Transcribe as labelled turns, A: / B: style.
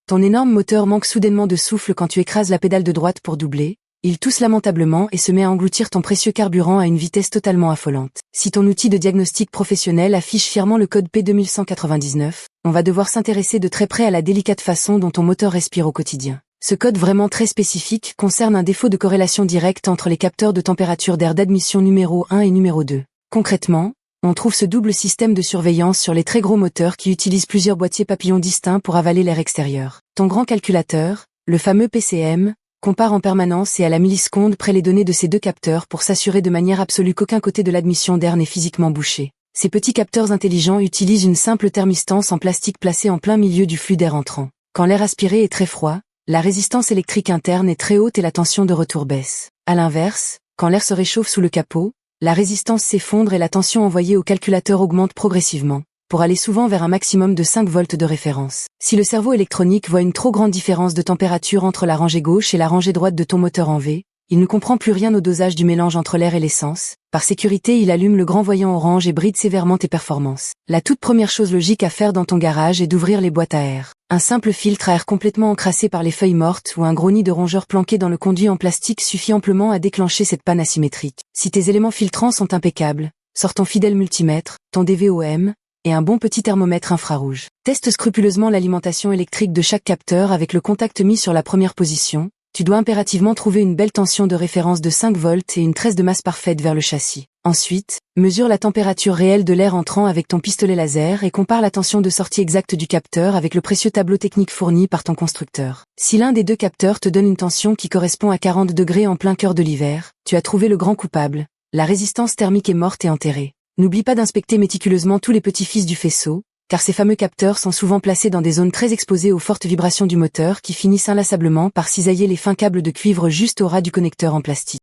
A: Ton énorme moteur manque soudainement de souffle quand tu écrases la pédale de droite pour doubler, il tousse lamentablement et se met à engloutir ton précieux carburant à une vitesse totalement affolante. Si ton outil de diagnostic professionnel affiche fièrement le code P2199, on va devoir s'intéresser de très près à la délicate façon dont ton moteur respire au quotidien. Ce code vraiment très spécifique concerne un défaut de corrélation directe entre les capteurs de température d'air d'admission numéro 1 et numéro 2. Concrètement, on trouve ce double système de surveillance sur les très gros moteurs qui utilisent plusieurs boîtiers papillons distincts pour avaler l'air extérieur. Ton grand calculateur, le fameux PCM, compare en permanence et à la milliseconde près les données de ces deux capteurs pour s'assurer de manière absolue qu'aucun côté de l'admission d'air n'est physiquement bouché. Ces petits capteurs intelligents utilisent une simple thermistance en plastique placée en plein milieu du flux d'air entrant. Quand l'air aspiré est très froid, la résistance électrique interne est très haute et la tension de retour baisse. À l'inverse, quand l'air se réchauffe sous le capot, la résistance s'effondre et la tension envoyée au calculateur augmente progressivement, pour aller souvent vers un maximum de 5 volts de référence. Si le cerveau électronique voit une trop grande différence de température entre la rangée gauche et la rangée droite de ton moteur en V, il ne comprend plus rien au dosage du mélange entre l'air et l'essence. Par sécurité, il allume le grand voyant orange et bride sévèrement tes performances. La toute première chose logique à faire dans ton garage est d'ouvrir les boîtes à air. Un simple filtre à air complètement encrassé par les feuilles mortes ou un gros nid de rongeurs planqué dans le conduit en plastique suffit amplement à déclencher cette panne asymétrique. Si tes éléments filtrants sont impeccables, sors ton fidèle multimètre, ton DVOM, et un bon petit thermomètre infrarouge. Teste scrupuleusement l'alimentation électrique de chaque capteur avec le contact mis sur la première position. Tu dois impérativement trouver une belle tension de référence de 5 volts et une tresse de masse parfaite vers le châssis. Ensuite, mesure la température réelle de l'air entrant avec ton pistolet laser et compare la tension de sortie exacte du capteur avec le précieux tableau technique fourni par ton constructeur. Si l'un des deux capteurs te donne une tension qui correspond à 40 degrés en plein cœur de l'hiver, tu as trouvé le grand coupable. La résistance thermique est morte et enterrée. N'oublie pas d'inspecter méticuleusement tous les petits-fils du faisceau, car ces fameux capteurs sont souvent placés dans des zones très exposées aux fortes vibrations du moteur qui finissent inlassablement par cisailler les fins câbles de cuivre juste au ras du connecteur en plastique.